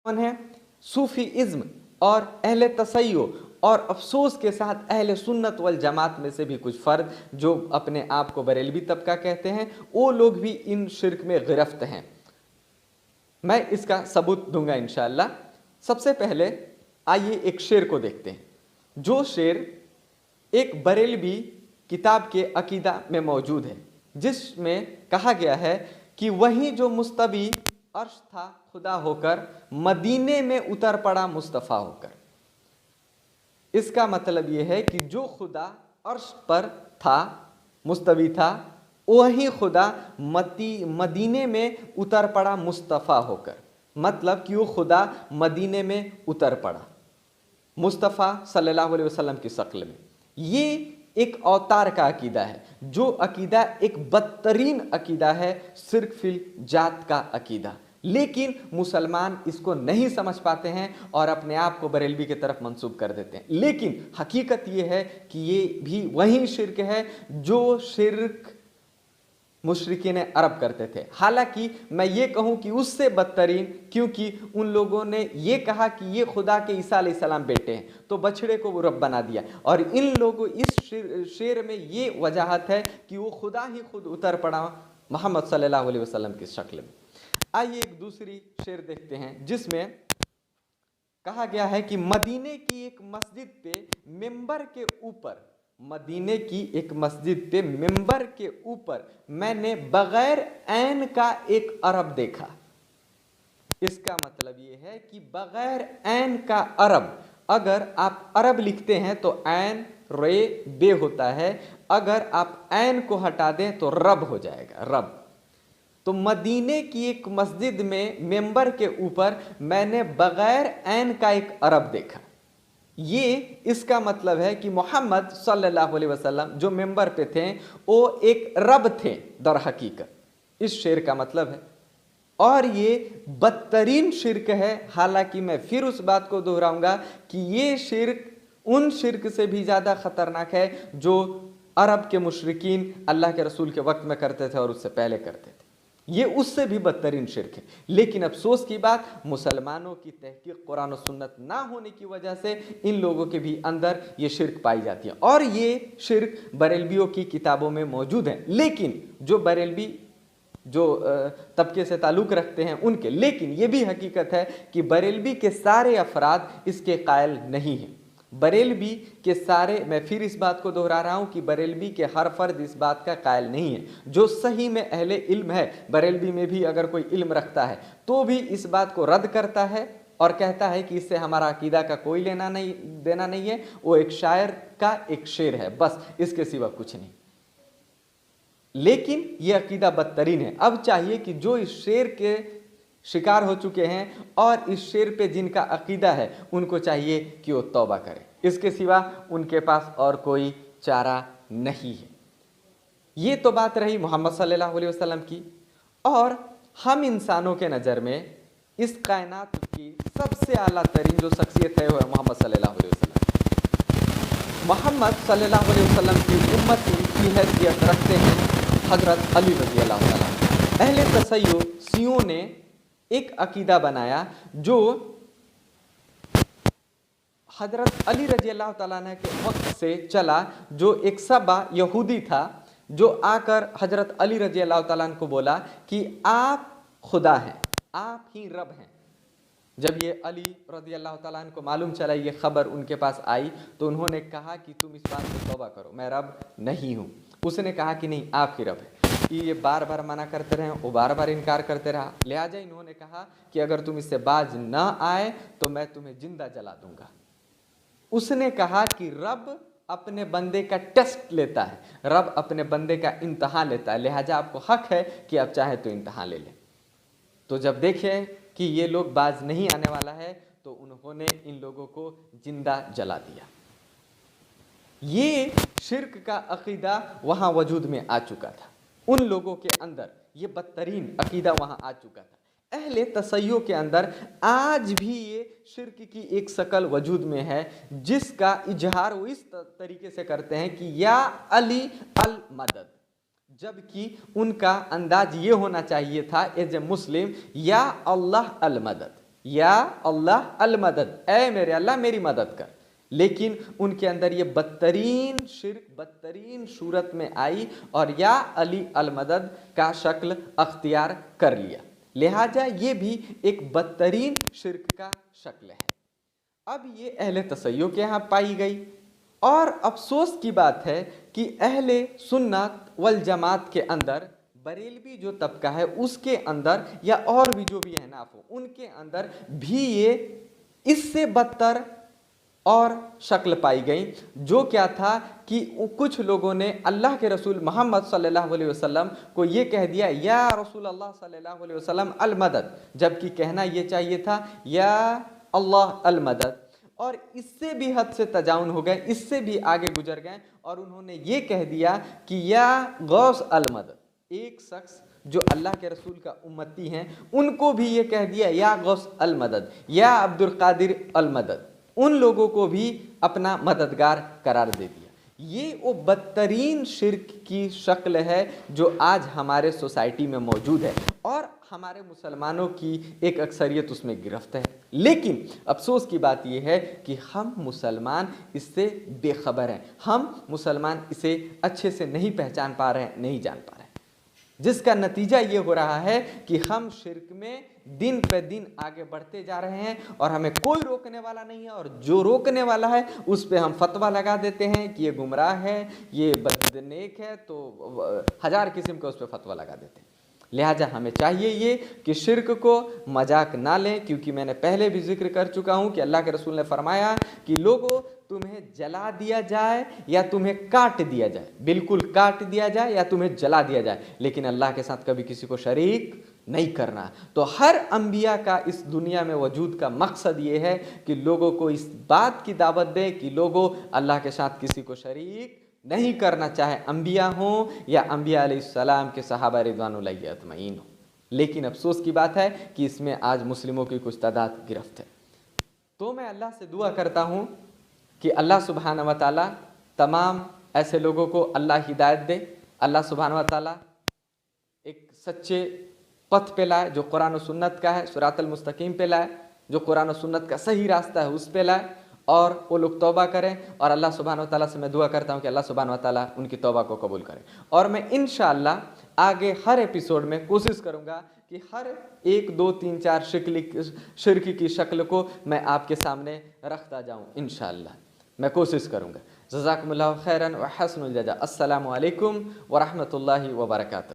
कौन है? सूफी इज्म और अहले तसय्यो और अफसोस के साथ अहले सुन्नत वल जमात में से भी कुछ फ़र्द जो अपने आप को बरेलवी तबका कहते हैं, वो लोग भी इन शिरक में गिरफ्त हैं। मैं इसका सबूत दूंगा इंशाअल्लाह। सबसे पहले आइए एक शेर को देखते हैं, जो शेर एक बरेलवी किताब के अकीदा में मौजूद है, जिसमें कहा गया है कि वही जो मुस्तवी अर्श था खुदा होकर, मदीने में उतर पड़ा मुस्तफ़ा होकर। इसका मतलब ये है कि जो खुदा अर्श पर था, मुस्तवी था, वही खुदा मदीने में उतर पड़ा मुस्तफ़ा होकर। मतलब कि वो खुदा मदीने में उतर पड़ा मुस्तफ़ा सल्लल्लाहु अलैहि वसल्लम की शक्ल में। ये एक अवतार का अकीदा है, जो अकीदा एक बदतरीन अकीदा है, शिर्क फिल जात का अकीदा। लेकिन मुसलमान इसको नहीं समझ पाते हैं और अपने आप को बरेलवी की तरफ मंसूब कर देते हैं। लेकिन हकीकत ये है कि ये भी वही शिर्क है जो शिर्क मुशरिकीन अरब करते थे। हालांकि मैं ये कहूँ कि उससे बदतरीन, क्योंकि उन लोगों ने ये कहा कि ये खुदा के ईसा अलैहिस्सलाम बेटे हैं, तो बछड़े को वो रब बना दिया। और इन लोगों इस शेर में ये वजाहत है कि वो खुदा ही खुद उतर पड़ा मोहम्मद सल्लल्लाहु अलैहि वसल्लम की शक्ल में। आइए एक दूसरी शेर देखते हैं, जिसमें कहा गया है कि मदीने की एक मस्जिद पे मिंबर के ऊपर, मदीने की एक मस्जिद पे मिंबर के ऊपर मैंने बगैर ऐन का एक अरब देखा। इसका मतलब ये है कि बगैर ऐन का अरब, अगर आप अरब लिखते हैं तो ऐन रे बे होता है, अगर आप ऐन को हटा दें तो रब हो जाएगा, रब। तो मदीने की एक मस्जिद में मेंबर के ऊपर मैंने बगैर ऐन का एक अरब देखा। ये इसका मतलब है कि मोहम्मद सल्लल्लाहु अलैहि वसल्लम जो मेंबर पे थे वो एक रब थे दर हकीकत। इस शेर का मतलब है, और ये बदतरीन शिर्क है। हालांकि मैं फिर उस बात को दोहराऊंगा कि ये शिर्क उन शिर्क से भी ज़्यादा ख़तरनाक है जो अरब के मुशरिकीन अल्लाह के रसूल के वक्त में करते थे और उससे पहले करते थे। ये उससे भी बदतरीन शिर्क है। लेकिन अफसोस की बात, मुसलमानों की तहकीक कुरान और सुन्नत ना होने की वजह से इन लोगों के भी अंदर ये शिर्क पाई जाती है, और ये शिर्क बरेलवियों की किताबों में मौजूद है। लेकिन जो बरेलवी जो तबके से ताल्लुक़ रखते हैं उनके, लेकिन ये भी हकीकत है कि बरेलवी के सारे अफराद इसके कायल नहीं हैं। बरेलवी के सारे, मैं फिर इस बात को दोहरा रहा हूँ कि बरेलवी के हर फर्द इस बात का कायल नहीं है। जो सही में अहले इल्म है, बरेलवी में भी अगर कोई इल्म रखता है तो भी इस बात को रद्द करता है और कहता है कि इससे हमारा अकीदा का कोई लेना नहीं देना नहीं है, वो एक शायर का एक शेर है, बस इसके सिवा कुछ नहीं। लेकिन ये अकीदा बदतरीन है। अब चाहिए कि जो इस शेर के शिकार हो चुके हैं और इस शेर पे जिनका अकीदा है, उनको चाहिए कि वो तौबा करें। इसके सिवा उनके पास और कोई चारा नहीं है। ये तो बात रही मोहम्मद सल्लल्लाहु अलैहि वसल्लम की। और हम इंसानों के नज़र में इस कायनात की सबसे आला तरीन जो शख्सियत है वो है मोहम्मद सल्लल्लाहु अलैहि वसल्लम। मोहम्मद सल्लल्लाहु अलैहि वसल्लम की उम्मत की हैसियत रखते हैं हज़रत अली रज़ी अल्लाह तआला। अहले तसय्युर शियों ने एक अकीदा बनाया जो हज़रत अली रज़ी अल्लाह तआला अन्हु के वक्त से चला, जो एक सबा यहूदी था, जो आकर हज़रत अली रज़ी अल्लाह तआला अन्हु को बोला कि आप खुदा हैं, आप ही रब हैं। जब ये अली रज़ी अल्लाह तआला अन्हु को मालूम चला, ये खबर उनके पास आई, तो उन्होंने कहा कि तुम इस बात से तौबा करो, मैं रब नहीं हूँ। उसने कहा कि नहीं, आप ही रब हैं। ये बार बार मना करते रहे, वो बार बार इनकार करते रहा। लिहाजा इन्होंने कहा कि अगर तुम इससे बाज न आए तो मैं तुम्हें जिंदा जला दूंगा। उसने कहा कि रब अपने बंदे का टेस्ट लेता है, रब अपने बंदे का इम्तहान लेता है, लिहाजा आपको हक है कि आप चाहे तो इम्तहान ले लें। तो जब देखे कि ये लोग बाज नहीं आने वाला है, तो उन्होंने इन लोगों को जिंदा जला दिया। ये शिर्क का अकीदा वहाँ वजूद में आ चुका था, उन लोगों के अंदर ये बदतरीन अकीदा वहाँ आ चुका था। अहले तसय्यो के अंदर आज भी ये शिर्क की एक शकल वजूद में है, जिसका इजहार वो इस तरीके से करते हैं कि या अली अल मदद, जबकि उनका अंदाज ये होना चाहिए था एज ए मुस्लिम, या अल्लाह अल मदद। یا اللہ المدد، اے میرے اللہ میری مدد کر، لیکن ان کے اندر یہ بدترین شرک بدترین صورت میں آئی اور یا علی المدد کا شکل اختیار کر لیا، لہٰذا یہ بھی ایک بدترین شرک کا شکل ہے۔ اب یہ اہل تشیع کے ہاں پائی گئی، اور افسوس کی بات ہے کہ اہل سنت والجماعت کے اندر بریلوی جو طبقہ ہے اس کے اندر، یا اور بھی جو بھی احناف ہو ان کے اندر بھی یہ اس سے بدتر اور شکل پائی گئی، جو کیا تھا کہ کچھ لوگوں نے اللہ کے رسول محمد صلی اللہ علیہ وسلم کو یہ کہہ دیا یا رسول اللہ صلی اللہ علیہ وسلم المدد، جبکہ کہنا یہ چاہیے تھا یا اللہ المدد، اور اس سے بھی حد سے تجاوز ہو گئے، اس سے بھی آگے گزر گئے اور انہوں نے یہ کہہ دیا کہ یا غوث المدد، ایک شخص جو اللہ کے رسول کا امتی ہیں ان کو بھی یہ کہہ دیا یا غوث المدد یا عبد القادر المدد، ان لوگوں کو بھی اپنا مددگار قرار دے دیا۔ یہ وہ بدترین شرک کی شکل ہے جو آج ہمارے سوسائٹی میں موجود ہے، اور ہمارے مسلمانوں کی ایک اکثریت اس میں گرفت ہے، لیکن افسوس کی بات یہ ہے کہ ہم مسلمان اس سے بے خبر ہیں، ہم مسلمان اسے اچھے سے نہیں پہچان پا رہے ہیں، نہیں جان پا رہے ہیں، جس کا نتیجہ یہ ہو رہا ہے کہ ہم شرک میں دن پہ دن آگے بڑھتے جا رہے ہیں اور ہمیں کوئی روکنے والا نہیں ہے، اور جو روکنے والا ہے اس پہ ہم فتویٰ لگا دیتے ہیں کہ یہ گمراہ ہے، یہ بدنیک ہے، تو ہزار قسم کا اس پہ فتویٰ لگا دیتے ہیں۔ لہٰذا ہمیں چاہیے یہ کہ شرک کو مذاق نہ لیں، کیونکہ میں نے پہلے بھی ذکر کر چکا ہوں کہ اللہ کے رسول نے فرمایا کہ لوگوں تمہیں جلا دیا جائے یا تمہیں کاٹ دیا جائے، بالکل کاٹ دیا جائے یا تمہیں جلا دیا جائے، لیکن اللہ کے ساتھ کبھی کسی کو شریک نہیں کرنا۔ تو ہر انبیاء کا اس دنیا میں وجود کا مقصد یہ ہے کہ لوگوں کو اس بات کی دعوت دے کہ لوگوں اللہ کے ساتھ کسی کو شریک نہیں کرنا، چاہے انبیاء ہوں یا انبیاء علیہ السلام کے صحابہ رضوان اللہ اجمعین ہوں۔ لیکن افسوس کی بات ہے کہ اس میں آج مسلموں کی کچھ تعداد گرفت ہے۔ تو میں اللہ سے دعا کرتا ہوں کہ اللہ سبحانہ و تعالیٰ تمام ایسے لوگوں کو اللہ ہدایت دے، اللہ سبحانہ و تعالیٰ ایک سچے پتھ پہ لائے جو قرآن و سنت کا ہے، صراط المستقیم پہ لائے، جو قرآن و سنت کا صحیح راستہ ہے اس پہ لائے، اور وہ لوگ توبہ کریں، اور اللہ سبحانہ و تعالیٰ سے میں دعا کرتا ہوں کہ اللہ سبحانہ و تعالیٰ ان کی توبہ کو قبول کرے۔ اور میں انشاءاللہ آگے ہر ایپیسوڈ میں کوشش کروں گا کہ ہر 1 2 3 4 شرک کی شکل کو میں آپ کے سامنے رکھتا جاؤں، انشاءاللہ میں کوشش کروں گا۔ جزاکم اللہ خیراً و حسن الجزاء۔ السلام علیکم ورحمۃ اللہ وبرکاتہ۔